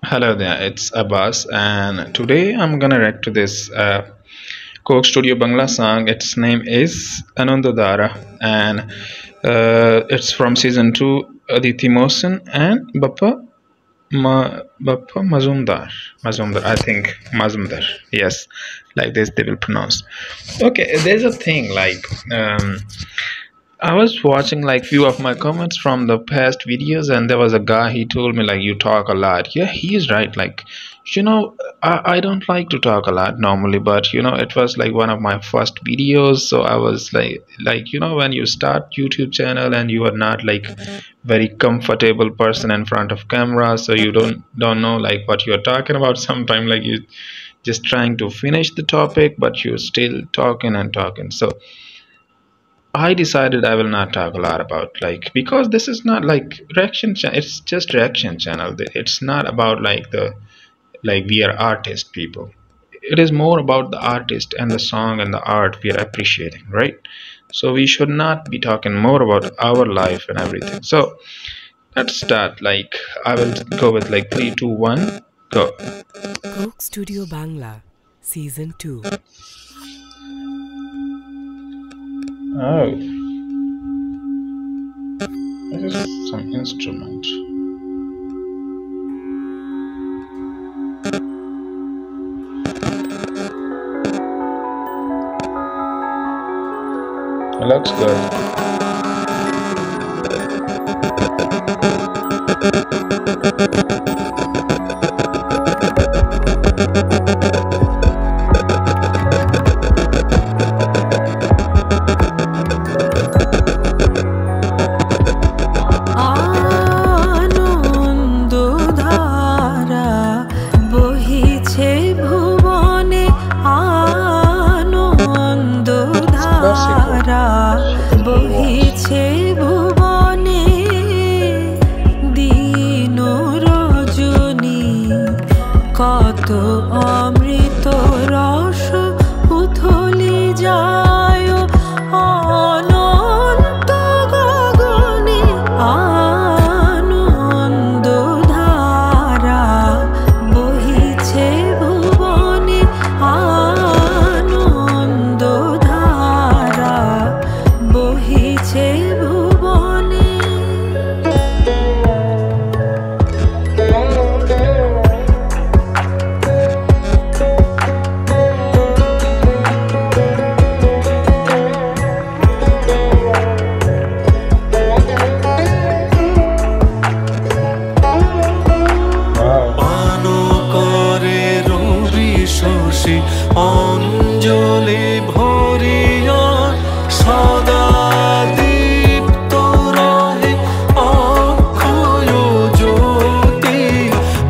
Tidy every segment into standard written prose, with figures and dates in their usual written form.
Hello there, it's Abbas, and today I'm gonna react to this Coke Studio Bangla song. Its name is Anandodara, and it's from season 2, Aditi Mohsen and Bappa Mazumdar, I think Mazumdar. Yes, like this they will pronounce. Okay, there's a thing like I was watching like few of my comments from the past videos, and there was a guy. He told me like you talk a lot. Yeah, he is right. Like, I don't like to talk a lot normally, but it was like one of my first videos, so I was like when you start YouTube channel and you are not like very comfortable person in front of camera, so you don't know like what you're talking about. Sometimes like you just trying to finish the topic, but you're still talking and talking. So I decided I will not talk a lot about like because this is not like reaction channel. It's just reaction channel. It's not about like the like we are artist people. It is more about the artist and the song and the art we are appreciating, right? So we should not be talking more about our life and everything. So let's start. Like I will go with like 3, 2, 1, go. Coke Studio Bangla, Season 2. Oh, this is some instrument. It looks good. Anandadhara বহিছে ভুবনে আনন্দধারা বহিছে ভুবনে দিন রজনী কত অমৃত রস উথলি যায় অনন্ত গগনে আনন্দধারা বহিছে ভুবনে আনন্দধারা বহিছে ভুবনে অঞ্জলি ভরিয়া সদা দীপ্ত রহে অক্ষয় জ্যোতি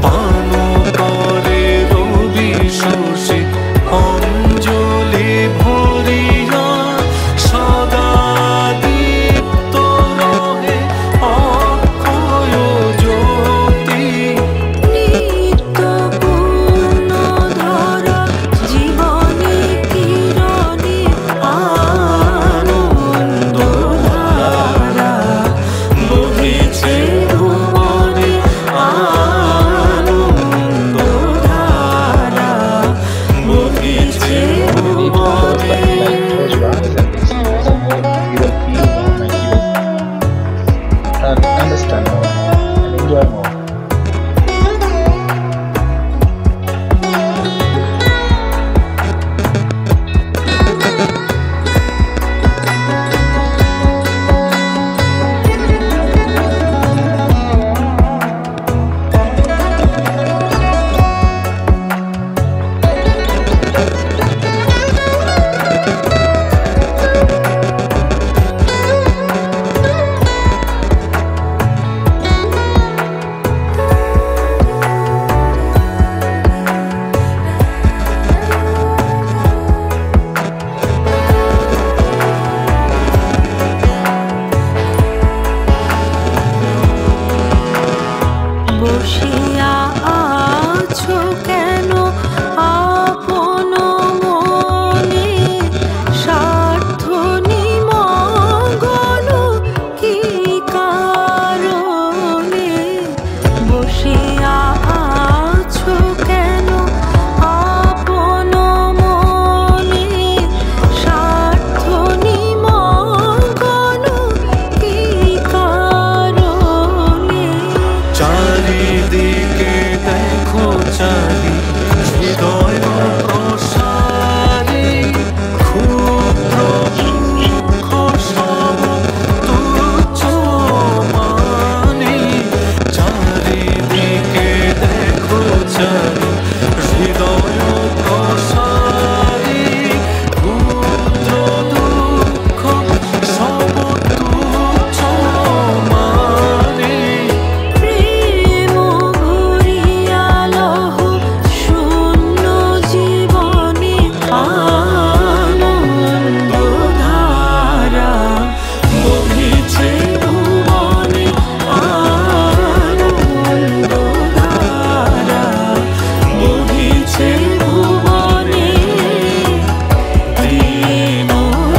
পান করে রবি শশী অঞ্জলি ভরিয়া সদা দীপ্ত রহে অক্ষয় জ্যোতি নিত্য পূর্ণধারা জীবনে কিরণে আনন্দধারা বহিছে ভুবনে আনন্দধারা বহিছে ভুবনে Understand more and enjoy more. বসিয়া আছো কেন আপন মনে স্বার্থ নিমগ্ন কি কারণে বসিয়া চারিদিকে দেখো চারি হৃদয় প্রসারী ক্ষুদ্র দুঃখ সব তুচ্ছ মানি চারিদিকে দেখো চারি হৃদয় প্রসারী ক্ষুদ্র দুঃখ সব তুচ্ছ মানি প্রেম ভরিয়া লহ শূন্য জীবনে আনন্দধারা বহিছে ভুবনে আনন্দধারা বহিছে ভুবনে দিন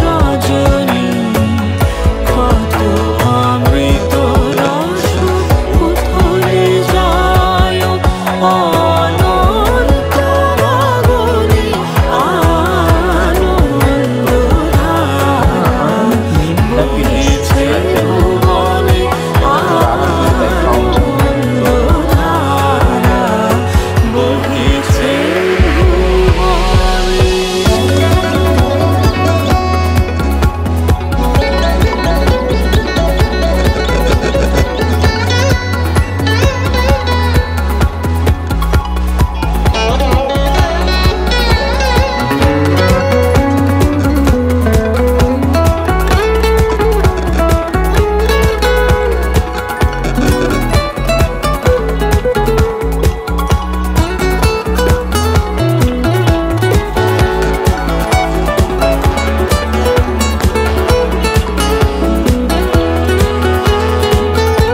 রজনী কত অমৃত রস উথলে যায় অনন্ত গগনে আনন্দধারা বহিছে ভুবনে আনন্দধারা বহিছে ভুবনে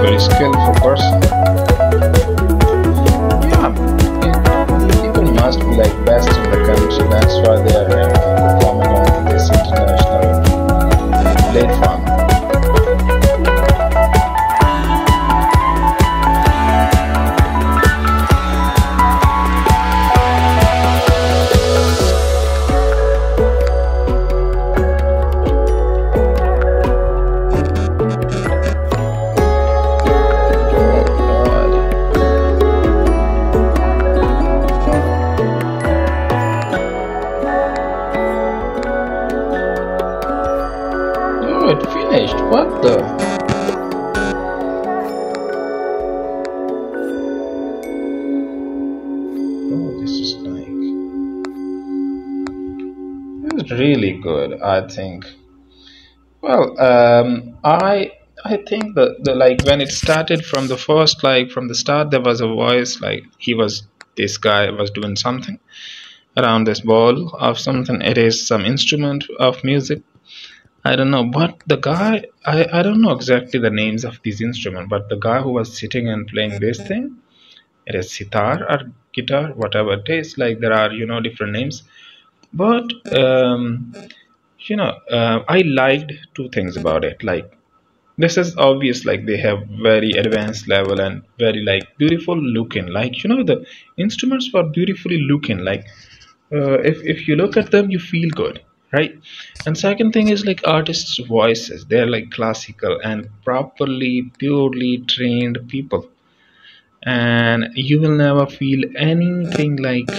Very skillful person. Yeah, people must be like best in the country. That's why they are performing on this international platform. Oh, God. Oh, it finished. What the? Oh, this is like. This is really good, I think. Well, I think the like when it started from the first, like from the start, there was a voice like this guy was doing something around this ball of something. It is some instrument of music. I don't know, but the guy I don't know exactly the names of these instruments, but the guy who was sitting and playing this thing, it is sitar or guitar, whatever it is. Like there are different names, but I liked two things about it. Like this is obvious, like they have very advanced level and very like beautiful looking, like the instruments were beautifully looking, like if you look at them you feel good, right? And second thing is like artists voices, they're like classical and properly purely trained people, and you will never feel anything like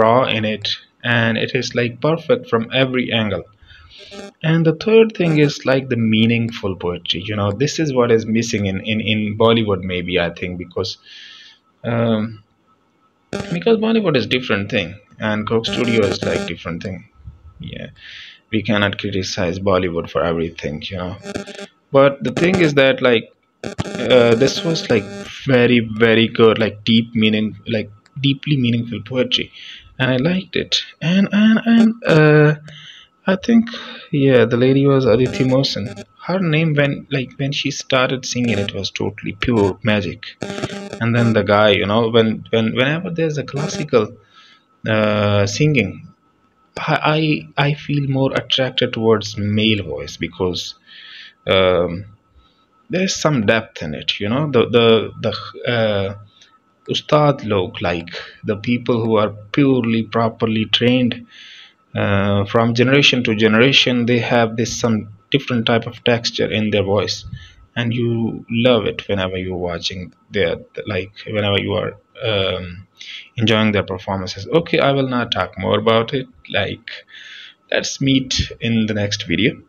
raw in it, and it is like perfect from every angle. And the third thing is like the meaningful poetry. This is what is missing in Bollywood, maybe I think, um, because Bollywood is different thing and Coke Studio is like different thing. Yeah, we cannot criticize Bollywood for everything. But the thing is that like this was like very very good, like deeply meaningful poetry, and I liked it. And I think, yeah, the lady was Aditi Mohsen. Her name, when she started singing, it was totally pure magic. And then the guy, whenever there's a classical singing, I feel more attracted towards male voice because um, there's some depth in it. The ustad log, like the people who are purely properly trained from generation to generation, they have this some different type of texture in their voice, and you love it whenever you're watching their, like whenever you are enjoying their performances. Okay, I will not talk more about it. Like, let's meet in the next video.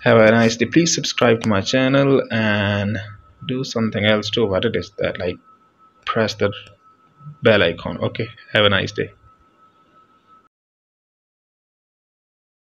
Have a nice day. Please subscribe to my channel and do something else too. What it is that, like, press the bell icon. Okay, have a nice day.